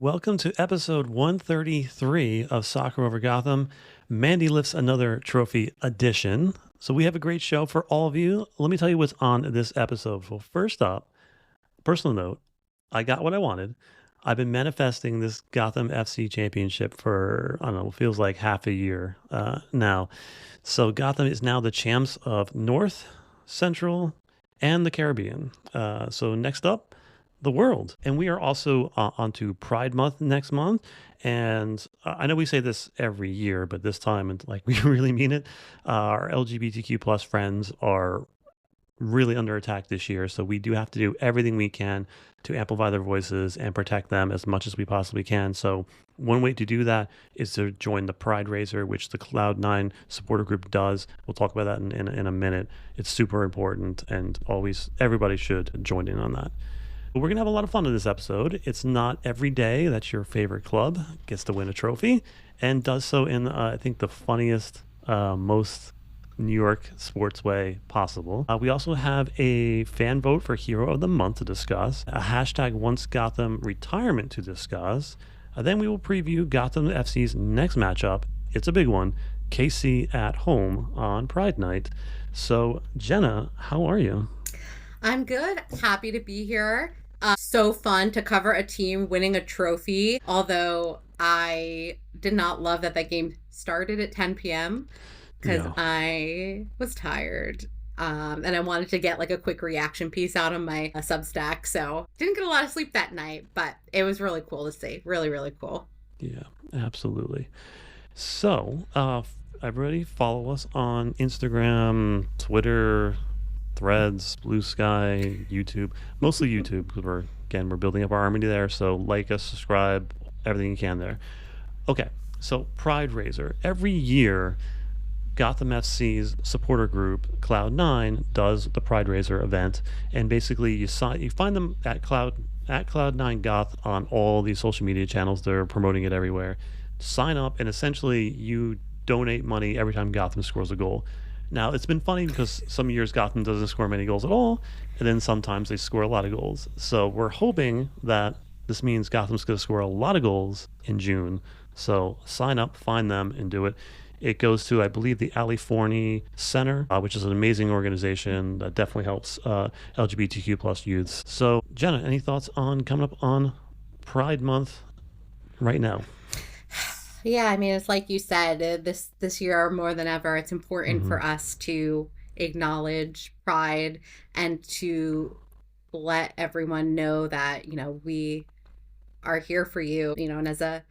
Welcome to episode 133 of Soccer Over Gotham. Mandy lifts another trophy edition. So we have a great show for all of you. Let me tell you what's on this episode. Well, first up, personal note, I got what I wanted. I've been manifesting this Gotham FC championship for, I don't know, feels like half a year now. So Gotham is now the champs of North, Central, and the Caribbean. So next up, the world. And we are also onto Pride Month next month. And I know we say this every year, but this time, and like we really mean it, our LGBTQ plus friends are really under attack this year. So we do have to do everything we can to amplify their voices and protect them as much as we possibly can. So one way to do that is to join the Pride Raiser, which the Cloud9 supporter group does. We'll talk about that in a minute. It's super important, and always everybody should join in on that. We're going to have a lot of fun in this episode. It's not every day that your favorite club gets to win a trophy, and does so in, I think, the funniest, most New York sports way possible. We also have a fan vote for Hero of the Month to discuss, a hashtag Once Gotham retirement to discuss. Then we will preview Gotham FC's next matchup. It's a big one, KC at home on Pride Night. So, Jenna, how are you? I'm good. Happy to be here. So fun to cover a team winning a trophy, although I did not love that game started at 10 p.m. because I was tired. And I wanted to get like a quick reaction piece out on my Substack. So didn't get a lot of sleep that night, but it was really cool to see. Really, really cool. Yeah, absolutely. So, everybody follow us on Instagram, Twitter, Threads, Blue Sky, YouTube, mostly YouTube, because we're building up our army there. So like us, subscribe, everything you can there. Okay, so Pride Raiser. Every year, Gotham FC's supporter group, Cloud9, does the Pride Raiser event, and basically you find them at Cloud9 Goth on all these social media channels. They're promoting it everywhere. Sign up, and essentially you donate money every time Gotham scores a goal. Now, it's been funny because some years Gotham doesn't score many goals at all, and then sometimes they score a lot of goals. So we're hoping that this means Gotham's going to score a lot of goals in June. So sign up, find them, and do it. It goes to, I believe, the Ali Forney Center, which is an amazing organization that definitely helps LGBTQ plus youths. So, Jenna, any thoughts on coming up on Pride Month right now? Yeah, I mean, it's like you said, this year more than ever, it's important for us to acknowledge Pride and to let everyone know that, we are here for you, and as a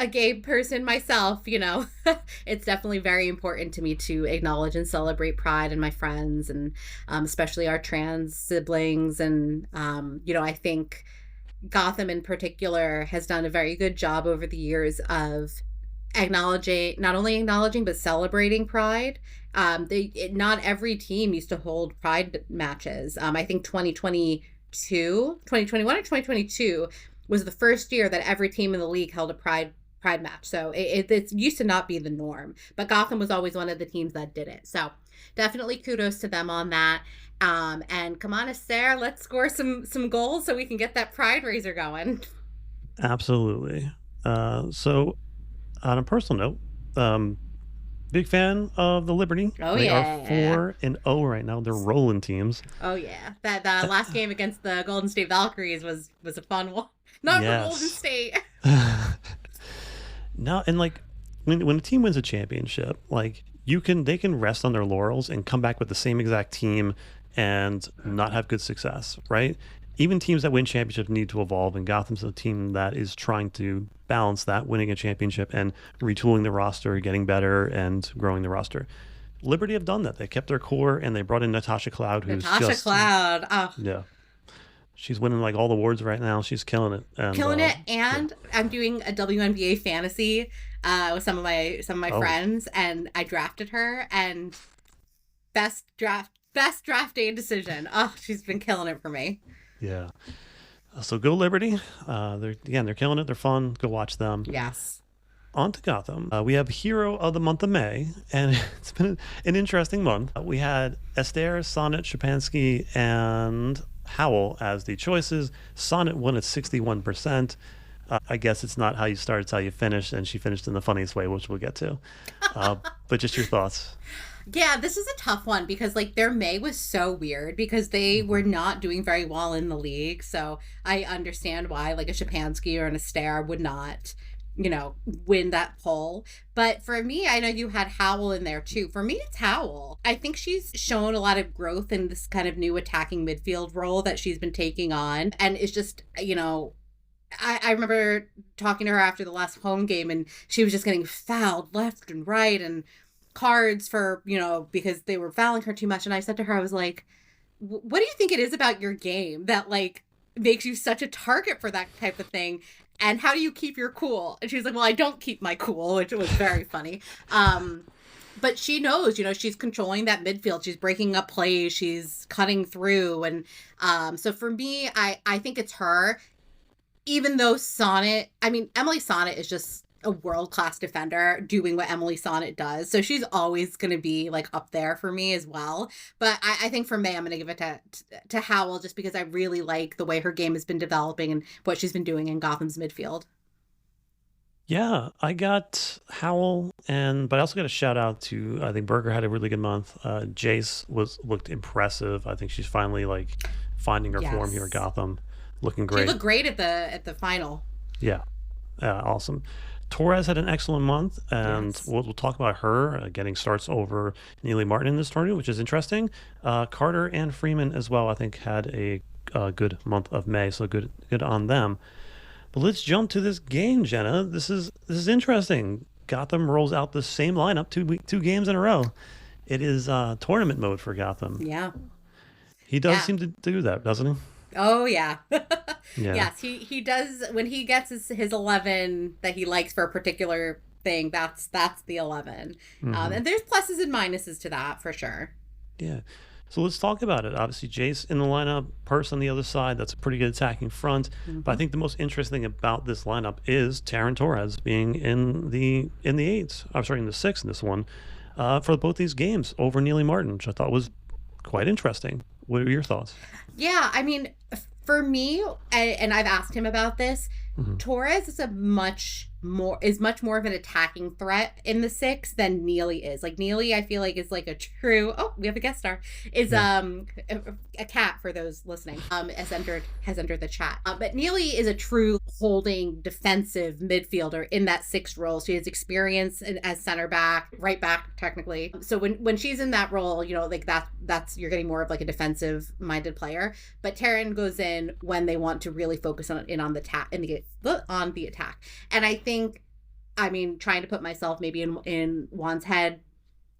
gay person myself, it's definitely very important to me to acknowledge and celebrate Pride and my friends, and especially our trans siblings. And, I think Gotham in particular has done a very good job over the years of not only acknowledging but celebrating Pride. Not every team used to hold Pride matches. I think 2021 or 2022 was the first year that every team in the league held a Pride match. So it used to not be the norm, but Gotham was always one of the teams that did it. So definitely kudos to them on that. And come on, Sarah, let's score some goals so we can get that Pride Raiser going. Absolutely. So on a personal note, big fan of the Liberty. They are 4-0 right now. They're rolling teams. Oh yeah, that last game against the Golden State Valkyries was a fun one. Not for Golden State. No, and like when a team wins a championship, like they can rest on their laurels and come back with the same exact team and not have good success, right? Even teams that win championships need to evolve, and Gotham's a team that is trying to balance that, winning a championship and retooling the roster, getting better, and growing the roster. Liberty have done that. They kept their core, and they brought in Natasha Cloud, who's Cloud. Oh. Yeah. She's winning like all the awards right now. She's killing it. And I'm doing a WNBA fantasy with some of my friends, and I drafted her, and best draft day decision. Oh, she's been killing it for me. Yeah. So go Liberty. They're killing it. They're fun. Go watch them. Yes. On to Gotham. We have Hero of the Month of May, and it's been an interesting month. We had Esther, Sonnett, Shapansky, and Howell as the choices. Sonnett won at 61%. I guess it's not how you start, it's how you finish, and she finished in the funniest way, which we'll get to. But just your thoughts. Yeah, this is a tough one because like their May was so weird because they were Hmm. not doing very well in the league. So I understand why like a Shapansky or an Astaire would not, win that poll. But for me, I know you had Howell in there too. For me, it's Howell. I think she's shown a lot of growth in this kind of new attacking midfield role that she's been taking on. And it's just, I remember talking to her after the last home game and she was just getting fouled left and right and cards for, because they were fouling her too much. And I said to her, I was like, what do you think it is about your game that like makes you such a target for that type of thing? And how do you keep your cool? And she was like, well, I don't keep my cool, which was very funny. But she knows, she's controlling that midfield. She's breaking up plays. She's cutting through. And so for me, I think it's her. Even though Emily Sonnett is just a world-class defender doing what Emily Sonnett does. So she's always going to be like up there for me as well. But I think for May, I'm going to give it to Howell just because I really like the way her game has been developing and what she's been doing in Gotham's midfield. Yeah, I got Howell, but I also got a shout out to, I think Berger had a really good month. Jace looked impressive. I think she's finally like finding her form here at Yes. Gotham, looking She great. looked great at the final. Yeah, awesome. Torres had an excellent month, and Yes. we'll talk about her getting starts over Neely Martin in this tournament, which is interesting. Carter and Freeman as well, I think, had a good month of May, so good on them. But let's jump to this game, Jenna. This is interesting. Gotham rolls out the same lineup two games in a row. It is tournament mode for Gotham. Yeah. He does Yeah. seem to do that, doesn't he? Oh yeah. Yeah. Yes, he does when he gets his 11 that he likes for a particular thing. That's the 11. Hmm. And there's pluses and minuses to that for sure. Yeah. So let's talk about it. Obviously, Jace in the lineup, Purse on the other side. That's a pretty good attacking front. But I Hmm. think the most interesting thing about this lineup is Taryn Torres being in the eights. I'm sorry, in the six in this one, for both these games over Neely Martin, which I thought was quite interesting. What are your thoughts? Yeah, I mean, for me, and I've asked him about this, Hmm. Torres is much more of an attacking threat in the six than Neely is. Like Neely, I feel like is like a true. Oh, we have a guest star. Is Yeah. a cat for those listening. Has entered the chat. But Neely is a true holding defensive midfielder in that sixth role. She has experience as center back, right back technically. So when she's in that role, like that's you're getting more of like a defensive minded player. But Taryn goes in when they want to really focus on the attack. And I think, trying to put myself maybe in Juan's head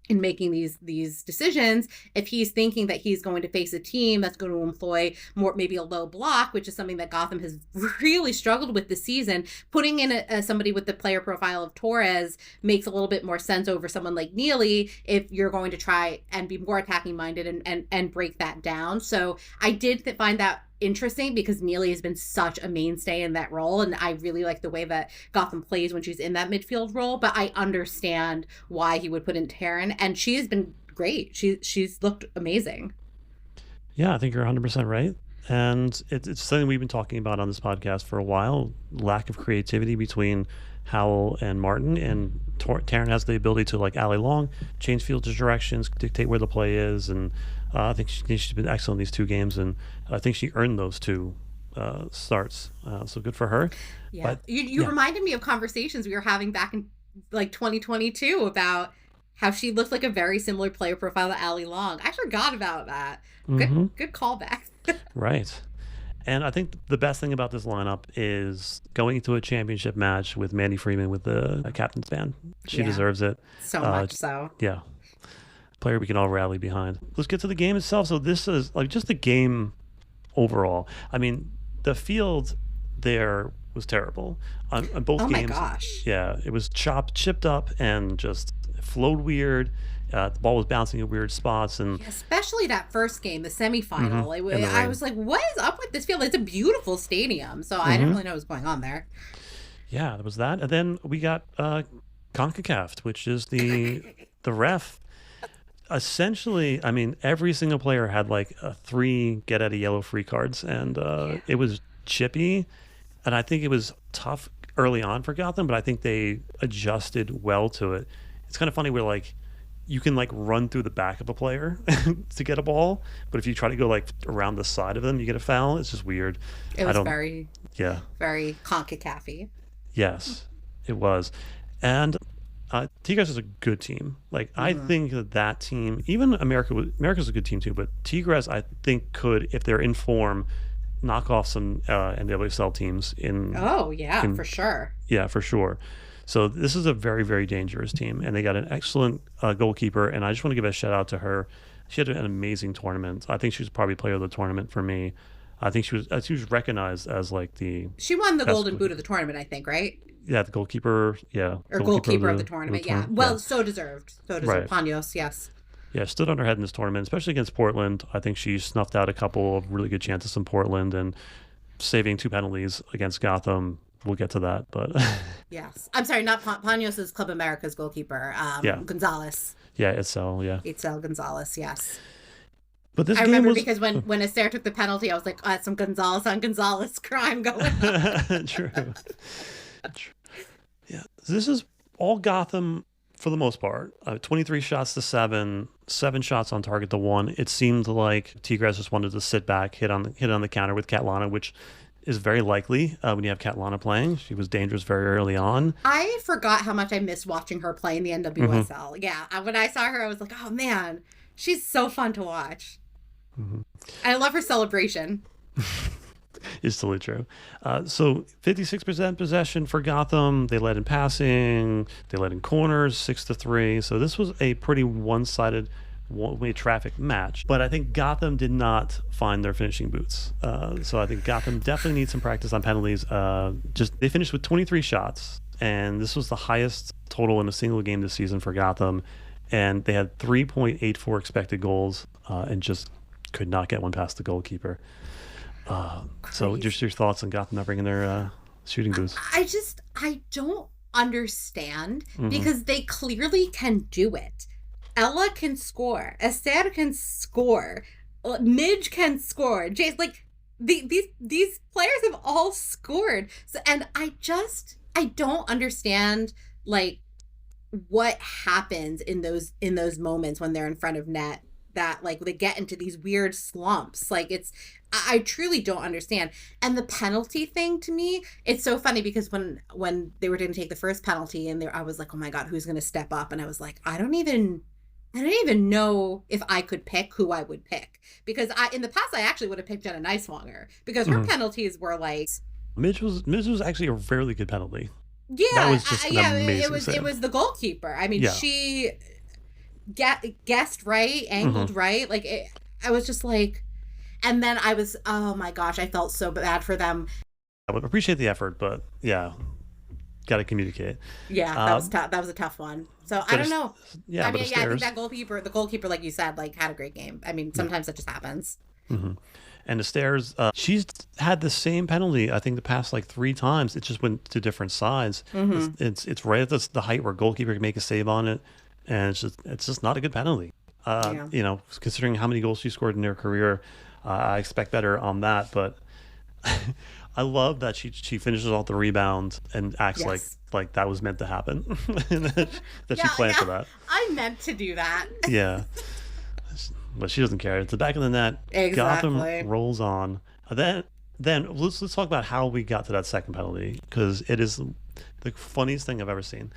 in making these decisions, if he's thinking that he's going to face a team that's going to employ more maybe a low block, which is something that Gotham has really struggled with this season, putting in somebody with the player profile of Torres makes a little bit more sense over someone like Neely if you're going to try and be more attacking minded and break that down. So I did find that interesting because Neely has been such a mainstay in that role, and I really like the way that Gotham plays when she's in that midfield role, but I understand why he would put in Taryn, and she has been great. She's looked amazing. Yeah, I think you're 100% right. And it's something we've been talking about on this podcast for a while. Lack of creativity between Howell and Martin, and Taryn has the ability to like alley long, change field directions, dictate where the play is, and I think she's been excellent in these two games, and I think she earned those two starts. So good for her. Yeah. But You yeah, reminded me of conversations we were having back in like 2022 about how she looked like a very similar player profile to Ali Long. I forgot about that. hmm, Good callback. right. And I think the best thing about this lineup is going into a championship match with Mandy Freeman with the captain's band. She Yeah. deserves it. So Uh, much so. yeah, player we can all rally behind. Let's get to the game itself. So this is like just the game overall. I mean, the field there was terrible on both Oh my games. gosh. Yeah, it was chipped up, and just flowed weird. The ball was bouncing in weird spots, and Especially that first game, the semifinal. in the I rain. was like, what is up with this field? It's a beautiful stadium. So I didn't Hmm. really know what was going on there. Yeah, there was that, and then we got Concacaf, which is the ref. Essentially, I mean, every single player had like a 3 get out of yellow free cards, and Yeah. it was chippy. And I think it was tough early on for Gotham, but I think they adjusted well to it. It's kind of funny where like you can like run through the back of a player to get a ball, but if you try to go like around the side of them, you get a foul. It's just weird. It I was don't. very, Yeah. very Concacaf-y. Yes, it was. And Tigres is a good team. Like I think that team, even America's a good team too, but Tigres I think could, if they're in form, knock off some NWSL teams Oh, yeah, for sure. yeah, for sure. So this is a very, very dangerous team, and they got an excellent goalkeeper. And I just want to give a shout out to her. She had an amazing tournament. I think she was probably player of the tournament for me. I think she was recognized as like the She won the best golden boot of the tournament, I think, right? yeah, the goalkeeper, yeah, Or goalkeeper of the tournament, yeah. Well, so deserved. So deserved. Right. Panos, yes. Yeah, stood on her head in this tournament, especially against Portland. I think she snuffed out a couple of really good chances in Portland and saving 2 penalties against Gotham. We'll get to that, but Yes. I'm sorry, not Panos is Club America's goalkeeper. Yeah. Gonzalez. yeah, yeah. Itzel Gonzalez, yes. But this I game remember was because when Esther took the penalty, I was like, some Gonzalez on Gonzalez crime going on. True. Yeah, this is all Gotham for the most part. 23 shots to 7, 7 shots on target to 1. It seemed like Tigres just wanted to sit back, hit on the counter with Catlana, which is very likely when you have Catlana playing. She was dangerous very early on. I forgot how much I missed watching her play in the NWSL. Yeah, when I saw her, I was like, oh man, she's so fun to watch. I love her celebration. Is totally true. So 56% possession for Gotham. They led in passing. They led in corners, 6-3. So this was a pretty one-sided, one-way traffic match. But I think Gotham did not find their finishing boots. So I think Gotham definitely needs some practice on penalties. They finished with 23 shots, and this was the highest total in a single game this season for Gotham. And they had 3.84 expected goals, and just could not get one past the goalkeeper. So just your thoughts on Gotham not bringing their shooting boots. I don't understand because they clearly can do it. Ella can score. Esther can score. Midge can score. Jay's like these players have all scored. So, and I don't understand like what happens in those moments when they're in front of net, that like they get into these weird slumps. Like I truly don't understand. And the penalty thing, to me, it's so funny because when they were going to take the first penalty and I was like, oh my God, who's going to step up? And I was like, I don't even know if I could pick who I would pick, because in the past I actually would have picked Jenna Neiswanger because her penalties were like, Midge was actually a fairly good penalty. Yeah, that was just an amazing save. It was the goalkeeper. I mean, Yeah. she guessed right, angled right. Like I was just like, and then I was, oh my gosh, I felt so bad for them. I would appreciate the effort, but yeah, got to communicate. Yeah, that was tough. That was a tough one. So I don't know. Yeah, I mean, I think that the goalkeeper, like you said, like had a great game. I mean, sometimes that just happens. And the stairs, she's had the same penalty, I think, the past like 3 times. It just went to different sides. It's right at the height where goalkeeper can make a save on it, and it's just not a good penalty. You know, considering how many goals she scored in her career, I expect better on that. But I love that she finishes off the rebound and acts like that was meant to happen, that she planned for that. I meant to do that. Yeah. But she doesn't care. It's the back of the net. Exactly. Gotham rolls on. Then let's talk about how we got to that second penalty, because it is the funniest thing I've ever seen.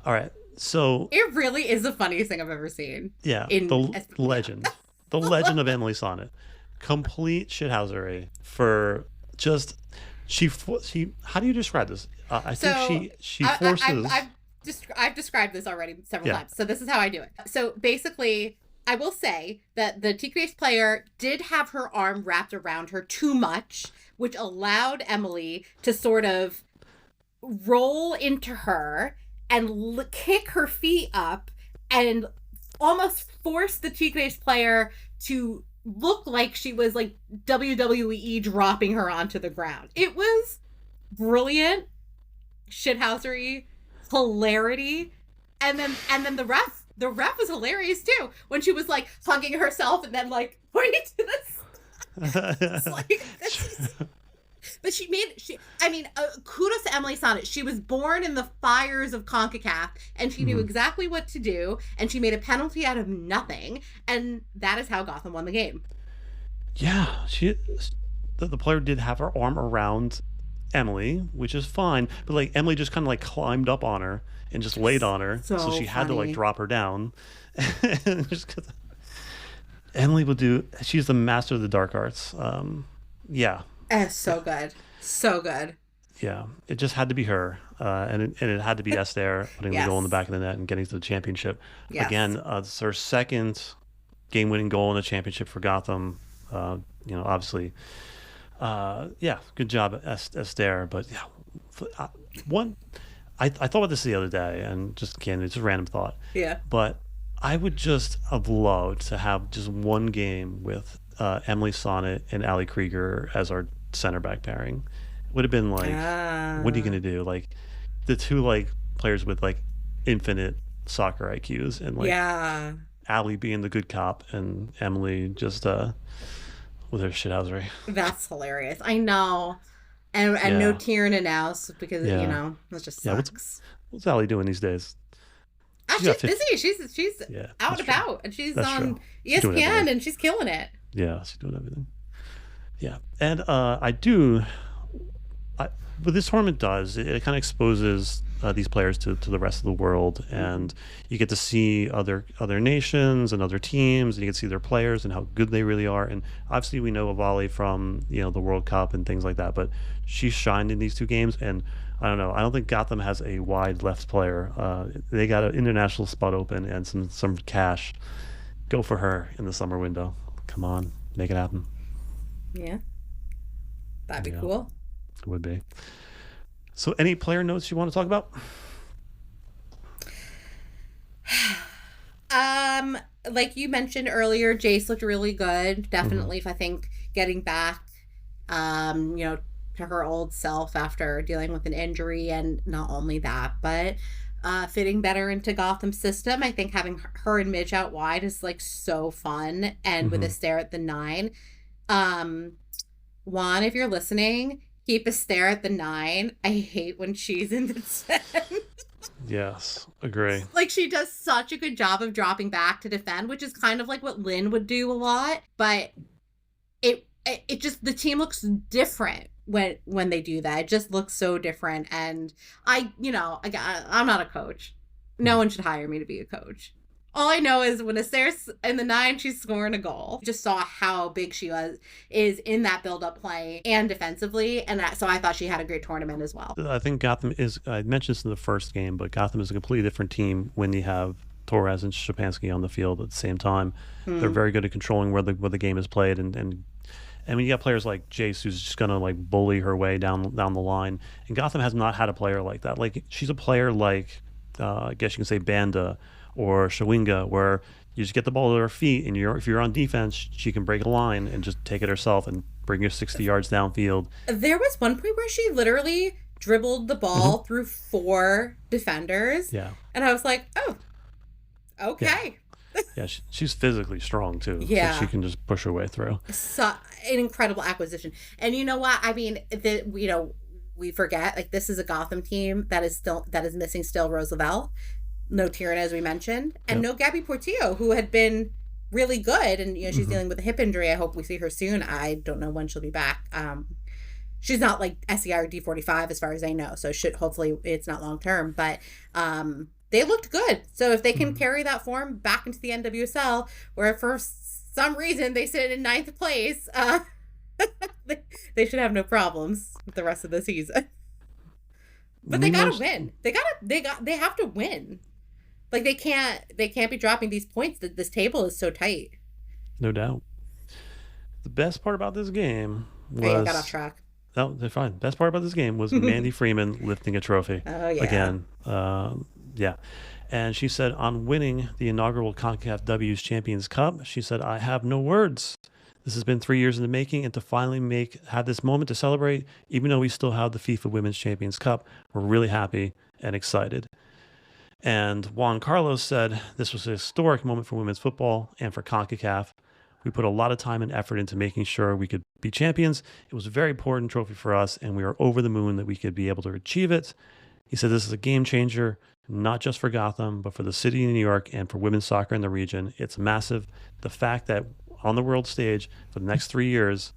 All right, so it really is the funniest thing I've ever seen. Yeah, the legend of Emily Sonnett, complete shithousery for just she. How do you describe this? I think she forces. I've described this already several times. So this is how I do it. So basically, I will say that the Tigres player did have her arm wrapped around her too much, which allowed Emily to sort of roll into her and kick her feet up and almost force the Tigres player to look like she was like WWE dropping her onto the ground. It was brilliant, shithousery, hilarity, and then the ref was hilarious too when she was like hugging herself and then like pointing to this. It's like But kudos to Emily Sonnett. She was born in the fires of Concacaf, and she knew Mhm. exactly what to do, and she made a penalty out of nothing, and that is how Gotham won the game. Yeah, the player did have her arm around Emily, which is fine, but like Emily just kind of like climbed up on her and just laid on her, so So she had to like funny. drop her down. And just 'cause Emily will do. She's the master of the dark arts. Yeah, So good. So good. yeah. It just had to be her, and it had to be Esther putting the goal in the Yes. back of the net and getting to the championship. Yes. Again, it's her second game-winning goal in the championship for Gotham. Obviously, yeah, good job, Esther. But yeah, one, I thought about this the other day, and just again, it's a random thought, Yeah. but I would just have loved to have just one game with Emily Sonnet and Ali Krieger as our center back pairing. Would have been like, what are you Ah. gonna do? Like the two like players with like infinite soccer IQs, and like Yeah. Ali being the good cop and Emily just with her shithousery. That's hilarious. I know. And no Yeah, Tierna now because yeah, that just yeah. What's sucks. what's Ali doing these days? Ah, She's got she's 50. busy. She's Yeah, out that's and true. about, and she's That's true. on She's doing ESPN, everything. and she's killing it. Yeah, she's doing everything. Yeah, and I do. I, what this tournament does, it kind of exposes these players to the rest of the world, Hmm. and you get to see other nations and other teams, and you get to see their players and how good they really are. And obviously, we know Avali from the World Cup and things like that, but she shined in these two games, and I don't know. I don't think Gotham has a wide left player. They got an international spot open and some cash. Go for her in the summer window. Come on, make it happen. Yeah, that'd be Yeah, cool. it would be. So, any player notes you want to talk about? Um, like you mentioned earlier, Jace looked really good. Hmm. Definitely, if I think getting back, um, you know, to her old self after dealing with an injury, and not only that, but fitting better into Gotham's system. I think having her and Midge out wide is like so fun, and with a Hmm. stare at the nine. Um, Juan, if you're listening, keep a stare at the nine. I hate when she's in the 10. Yes, agree. Like she does such a good job of dropping back to defend, which is kind of like what Lynn would do a lot. But it just the team looks different when they do that. It just looks so different. And I'm not a coach. No one should hire me to be a coach. All I know is when Astair's in the nine, she's scoring a goal. Just saw how big she is in that build up play and defensively, and so I thought she had a great tournament as well. I think Gotham is. I mentioned this in the first game, but Gotham is a completely different team when you have Torres and Shapansky on the field at the same time. They're Hmm. very good at controlling where the game is played, and when you got players like Jace who's just gonna like bully her way down the line, and Gotham has not had a player like that. Like she's a player like I guess you can say Banda or Shawinga, where you just get the ball to her feet, and if you're on defense, she can break a line and just take it herself and bring you 60 yards downfield. There was one point where she literally dribbled the Hmm. ball through four defenders, Yeah, and I was like, "Oh, yeah, okay." yeah. She's physically strong too, so she Yeah, can just push her way through. so an incredible acquisition. And you know what? I mean, we forget like this is a Gotham team that is missing still Rose Lavelle, no Tierna as we mentioned, and Yep. no Gabby Portillo, who had been really good, and she's Hmm. dealing with a hip injury. I hope we see her soon. I don't know when she'll be back. She's not like SEI or D45 as far as I know, so should hopefully it's not long term, but they looked good. So if they can Hmm. carry that form back into the NWSL, where for some reason they sit in ninth place, they should have no problems with the rest of the season. But they We know, gotta win. They have to win. Like they can't be dropping these points. That this table is so tight. no doubt. The best part about this game Oh yeah, got off was track. no, they're fine. Best part about this game was Oh Mandy Freeman lifting a trophy yeah. again. Yeah, and she said on winning the inaugural Concacaf W's Champions Cup, she said, "I have no words. This has been 3 years in the making, and to finally have this moment to celebrate, even though we still have the FIFA Women's Champions Cup, we're really happy and excited." And Juan Carlos said this was a historic moment for women's football and for CONCACAF. We put a lot of time and effort into making sure we could be champions. It was a very important trophy for us, and we were over the moon that we could be able to achieve it. He said this is a game changer, not just for Gotham, but for the city of New York and for women's soccer in the region. It's massive. The fact that on the world stage for the next 3 years,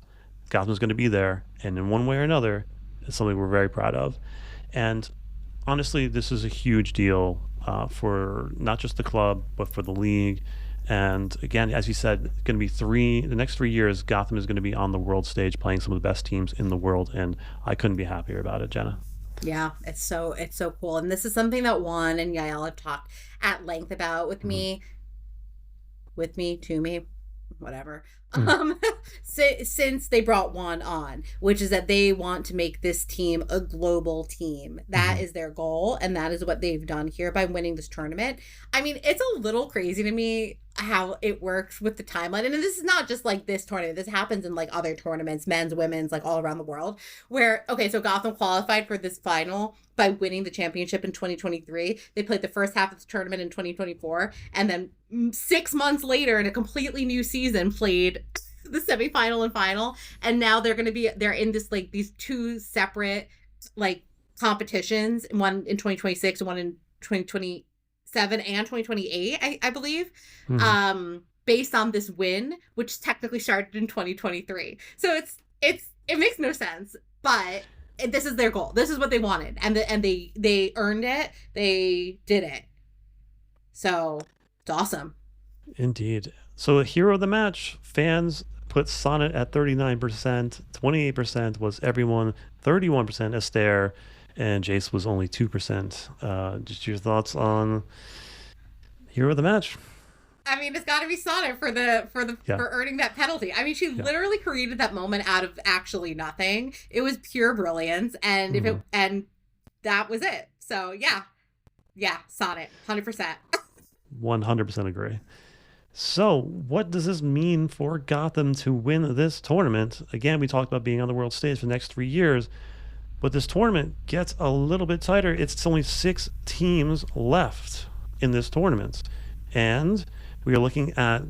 Gotham is going to be there, and in one way or another, it's something we're very proud of. And honestly, this is a huge deal for not just the club, but for the league. And again, as you said, it's going to be the next 3 years, Gotham is going to be on the world stage playing some of the best teams in the world. And I couldn't be happier about it, Jenna. Yeah, it's so cool. And this is something that Juan and Yael have talked at length about with me, to me, whatever. Since they brought Juan on, which is that they want to make this team a global team. That is their goal, and that is what they've done here by winning this tournament. I mean, it's a little crazy to me how it works with the timeline. And this is not just like this tournament. This happens in like other tournaments, men's, women's, like all around the world, where, okay, so Gotham qualified for this final by winning the championship in 2023. They played the first half of the tournament in 2024. And then 6 months later, in a completely new season, played the semifinal and final. And now they're in this, like, these two separate, like, competitions, one in 2026 and one in 2027 and 2028, I believe, based on this win, which technically started in 2023. So it makes no sense, but this is their goal. This is what they wanted, and they earned it. They did it. So it's awesome. Indeed. So a hero of the match, fans put Sonnett at 39%, 28% was everyone, 31% Esther, and Jace was only 2%. Just your thoughts on hero of the match? I mean, it's got to be Sonnett for earning that penalty. I mean, she literally created that moment out of actually nothing. It was pure brilliance, and and that was it. So yeah, Sonnett, 100%. 100% agree. So, what does this mean for Gotham to win this tournament? Again, we talked about being on the world stage for the next 3 years. But this tournament gets a little bit tighter. It's only 6 teams left in this tournament. And we are looking at,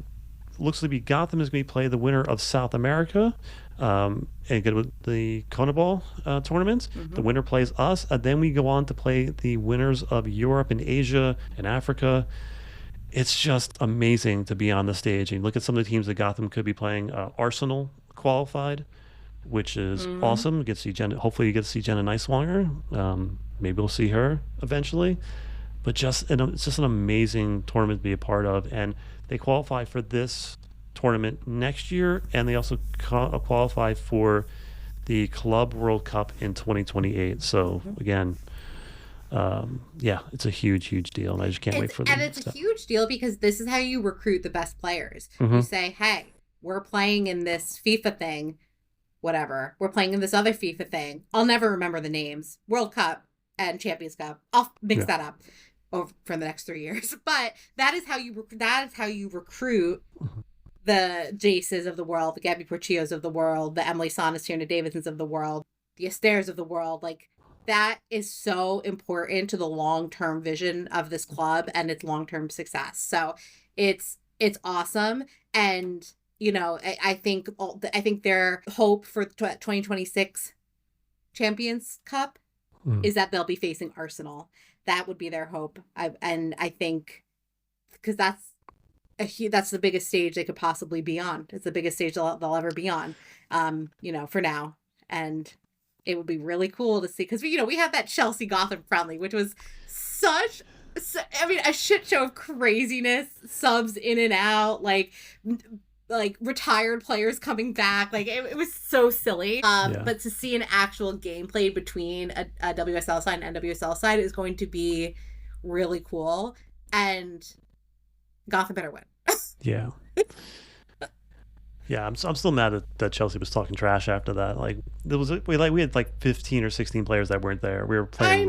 looks to be Gotham is going to play the winner of South America and get with the CONMEBOL tournament. The winner plays us. And then we go on to play the winners of Europe and Asia and Africa. It's just amazing to be on the stage. And look at some of the teams that Gotham could be playing. Arsenal qualified, which is awesome. You get to see Jenna. Hopefully, you get to see Jenna Neiswanger. Maybe we'll see her eventually. But it's just an amazing tournament to be a part of, and they qualify for this tournament next year, and they also qualify for the Club World Cup in 2028. So again, it's a huge deal, and I just can't wait for them. And it's a huge deal because this is how you recruit the best players. You say, hey, we're playing in this FIFA thing. Whatever. We're playing in this other FIFA thing. I'll never remember the names. World Cup and Champions Cup. I'll mix that up over for the next 3 years. But that is how you recruit the Jaces of the world, the Gabby Portillos of the world, the Emily Sonnetts, Tierna Davidsons of the world, the Esters of the world. Like, that is so important to the long-term vision of this club and its long-term success. So it's awesome. And you know, I think their hope for 2026 Champions Cup is that they'll be facing Arsenal. That would be their hope. I think because that's the biggest stage they could possibly be on. It's the biggest stage they'll ever be on. For now, and it would be really cool to see because we had that Chelsea Gotham friendly, which was a shit show of craziness, subs in and out, like retired players coming back. Like it was so silly. But to see an actual game played between a WSL side and NWSL side is going to be really cool. And Gotham better win. Yeah. Yeah, I'm still mad that Chelsea was talking trash after that. Like we had like 15 or 16 players that weren't there. We were playing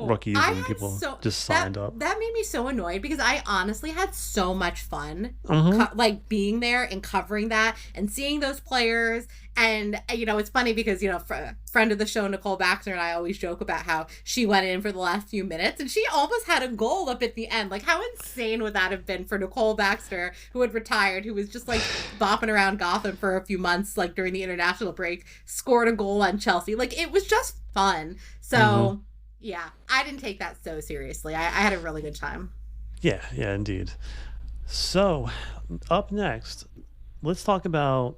know. rookies I and had people so just that signed up. that made me so annoyed because I honestly had so much fun Hmm. like being there and covering that and seeing those players. And it's funny because friend of the show Nicole Baxter and I always joke about how she went in for the last few minutes and she almost had a goal up at the end. Like, how insane would that have been for Nicole Baxter, who had retired, who was just like bopping around Gotham for a few months, like during the international break, scored a goal on Chelsea. Like, it was just fun. Hmm. So yeah, I didn't take that so seriously. I had a really good time. Yeah, yeah, indeed. So, up next, let's talk about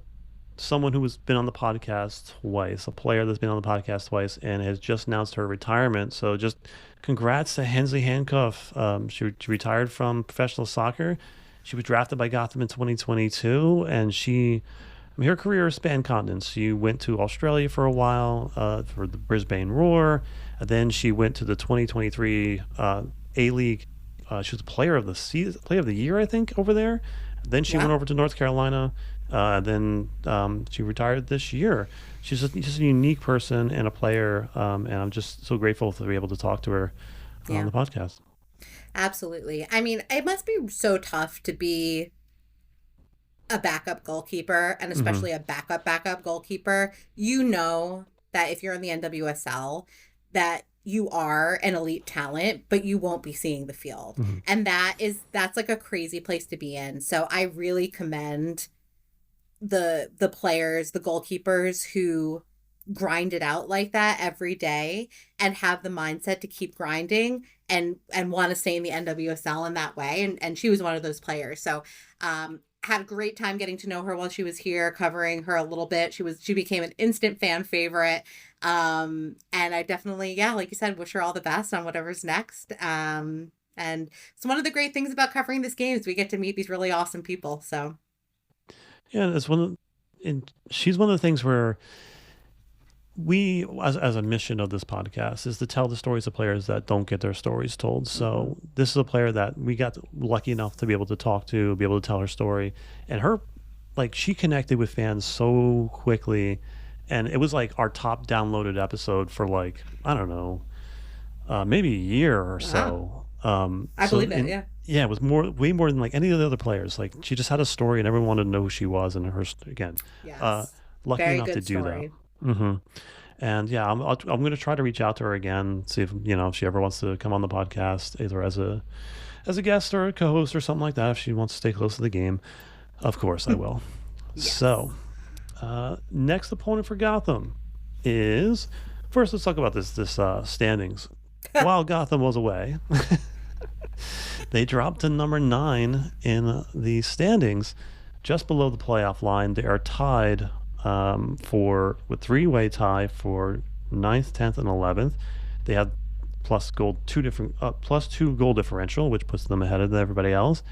someone who has been on the podcast twice, a player that's been on the podcast twice and has just announced her retirement. So, just congrats to Hensley Hancuff. She retired from professional soccer. She was drafted by Gotham in 2022, and her career spanned continents. She went to Australia for a while for the Brisbane Roar. And then she went to the 2023 A League. She was player of the season, player of the year, I think, over there. Then she went Yeah. over to North Carolina. Then she retired this year. She's just a unique person and a player, and I'm just so grateful to be able to talk to her on Yeah. the podcast. Absolutely. I mean, it must be so tough to be a backup goalkeeper, and Hmm. especially a backup goalkeeper. You know that if you're in the NWSL, that you are an elite talent, but you won't be seeing the field. Hmm. And that's like a crazy place to be in. So I really commend the players, the goalkeepers who grind it out like that every day and have the mindset to keep grinding and want to stay in the NWSL in that way. And she was one of those players. So had a great time getting to know her while she was here, covering her a little bit. She became an instant fan favorite. And I definitely, yeah, like you said, wish her all the best on whatever's next. And it's one of the great things about covering this game is we get to meet these really awesome people. So Yeah, and she's one of the things where we, as a mission of this podcast, is to tell the stories of players that don't get their stories told. mhm. So this is a player that we got lucky enough to be able to talk to, be able to tell her story, and her, like, she connected with fans so quickly, and it was like our top downloaded episode for, like, I don't know, maybe a year or Wow. so. I believe it. Yeah. Yeah, it was way more than like any of the other players. Like, she just had a story, and everyone wanted to know who she was, and again, uh, Yes. lucky Very enough to good do that. story. Hmm. And yeah, I'm going to try to reach out to her again, see if she ever wants to come on the podcast, either as a guest or a co-host or something like that. If she wants to stay close to the game, of course I will. Yes. So next opponent for Gotham is, first let's talk about this standings. While Gotham was away, they dropped to number 9 in the standings, just below the playoff line. They are tied for with three-way tie for ninth, 10th, and 11th. They had plus two goal differential, which puts them ahead of everybody else.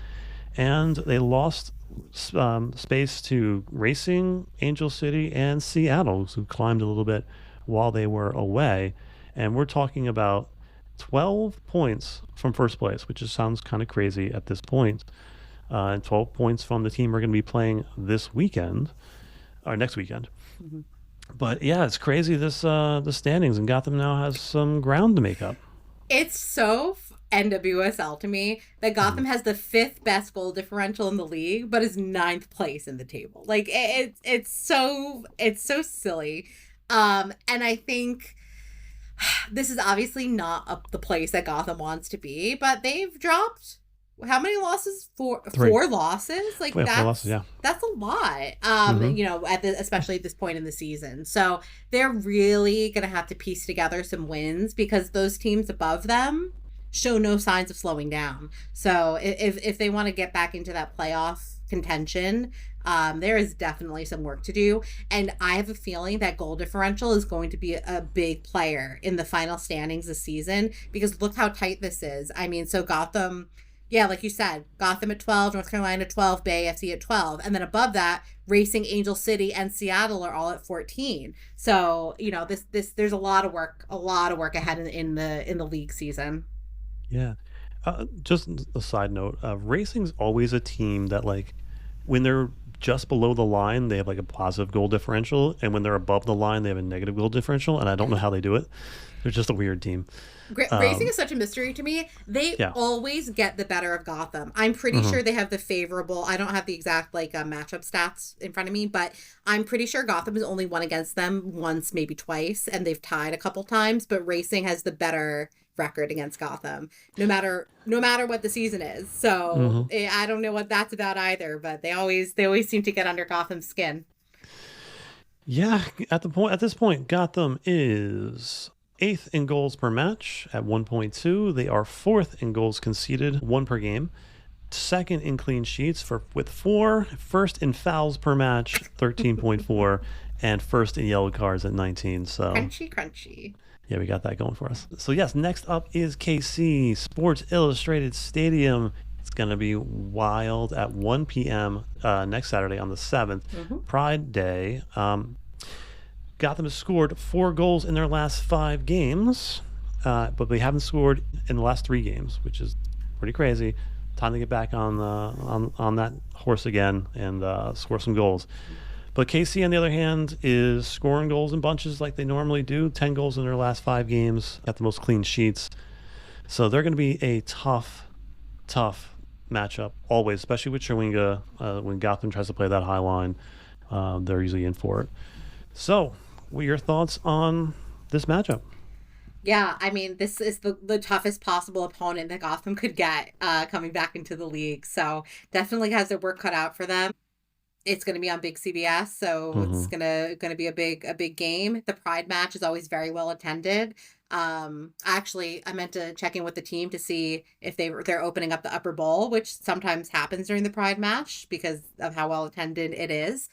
And they lost space to Racing, Angel City, and Seattle, who climbed a little bit while they were away. And we're talking about 12 points from first place, which just sounds kind of crazy at this point. And 12 points from the team we're going to be playing this weekend, or next weekend. Mhm. But yeah, it's crazy, the standings, and Gotham now has some ground to make up. It's so NWSL to me that Mhm. Gotham has the fifth best goal differential in the league, but is ninth place in the table. Like it's so silly. And I think this is obviously not the place that Gotham wants to be, but they've dropped how many losses? Three. Four losses. Like Yeah, four losses, yeah. that's a lot. Hmm. Especially at this point in the season. So they're really gonna have to piece together some wins because those teams above them show no signs of slowing down. So if they want to get back into that playoff contention, there is definitely some work to do. And I have a feeling that goal differential is going to be a big player in the final standings this season because look how tight this is. I mean, so Gotham, yeah, like you said, Gotham at 12, North Carolina 12, Bay FC at 12. And then above that, Racing, Angel City, and Seattle are all at 14. So, this there's a lot of work ahead in the league season. Yeah. Just a side note, Racing's always a team that, like, when they're just below the line, they have like a positive goal differential, and when they're above the line, they have a negative goal differential, and I don't know how they do it. They're just a weird team. Racing is such a mystery to me. They Yeah. always get the better of Gotham. I'm pretty Hmm. sure they have the favorable. I don't have the exact matchup stats in front of me, but I'm pretty sure Gotham has only won against them once, maybe twice, and they've tied a couple times. But Racing has the better record against Gotham, no matter what the season is. So Hmm. I don't know what that's about either. But they always seem to get under Gotham's skin. Yeah, at this point, Gotham is eighth in goals per match at 1.2. They are fourth in goals conceded, one per game. Second in clean sheets with 4. First in fouls per match, 13.4, and first in yellow cards at 19. So Crunchy. yeah, we got that going for us. So yes, next up is KC Sports Illustrated Stadium. It's going to be wild at 1 p.m. Next Saturday on the 7th, Pride Day. Gotham has scored 4 goals in their last 5 games, but they haven't scored in the last 3 games, which is pretty crazy. Time to get back on that horse again and score some goals. But KC, on the other hand, is scoring goals in bunches like they normally do. 10 goals in their last 5 games, got the most clean sheets. So they're going to be a tough matchup always, especially with Chawinga. When Gotham tries to play that high line, they're usually in for it. So, what are your thoughts on this matchup? Yeah, I mean, this is the toughest possible opponent that Gotham could get coming back into the league. So definitely has their work cut out for them. It's going to be on big CBS, so it's gonna be a big game. The Pride match is always very well attended. Actually, I meant to check in with the team to see if they're opening up the upper bowl, which sometimes happens during the Pride match because of how well attended it is.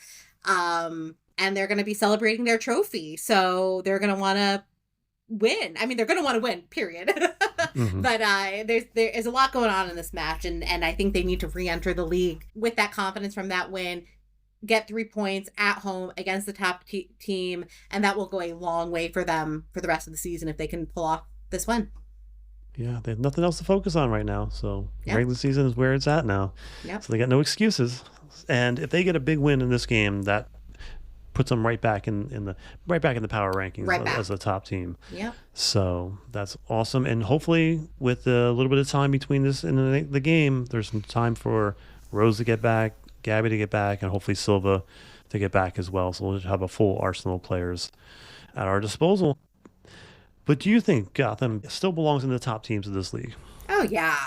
And they're going to be celebrating their trophy, so they're going to want to win. I mean, they're going to want to win, period. But there is a lot going on in this match, and I think they need to re-enter the league with that confidence from that win, get 3 points at home against the top team, and that will go a long way for them for the rest of the season if they can pull off this win. Yeah, they have nothing else to focus on right now. So regular season is where it's at now. Yep. So they got no excuses. And if they get a big win in this game, that puts them right back in the power rankings as a top team. Yeah. So that's awesome. And hopefully, with a little bit of time between this and the game, there's some time for Rose to get back, Gabby to get back, and hopefully Silva to get back as well. So we'll have a full arsenal of players at our disposal. But do you think Gotham still belongs in the top teams of this league? Oh yeah,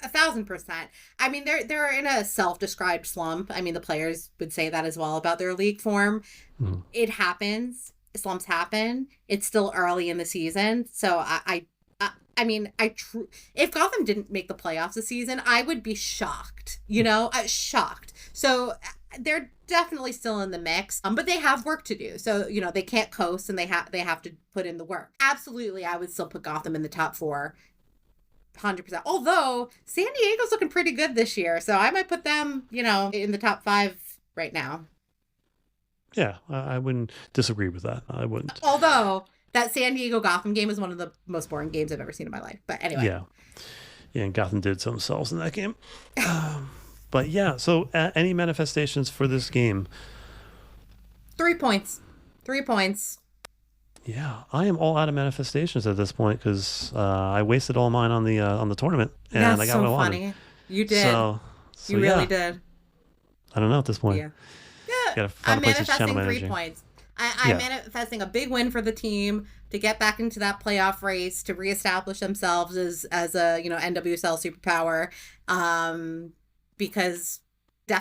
1,000%. I mean, they're in a self-described slump. I mean, the players would say that as well about their league form. It happens. Slumps happen. It's still early in the season, so if Gotham didn't make the playoffs this season, I would be shocked. Shocked. So they're definitely still in the mix, but they have work to do. So they can't coast, and they have to put in the work. Absolutely, I would still put Gotham in the top 4. 100%. Although San Diego's looking pretty good this year, so I might put them, in the top 5 right now. Yeah, I wouldn't disagree with that. I wouldn't. Although that San Diego Gotham game is one of the most boring games I've ever seen in my life. But anyway. Yeah, and Gotham did to themselves in that game. But yeah, so any manifestations for this game? 3 points. 3 points. Yeah, I am all out of manifestations at this point because I wasted all mine on the tournament, and I got what I wanted. Funny. You did. So you really did. I don't know at this point. Yeah. I'm manifesting 3 points. I'm manifesting a big win for the team to get back into that playoff race, to reestablish themselves as a NWSL superpower, because they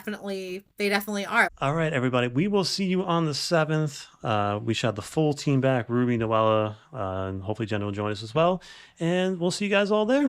definitely are. All right, everybody. We will see you on the 7th. We should have the full team back, Ruby, Noella, and hopefully Jenna will join us as well. And we'll see you guys all there.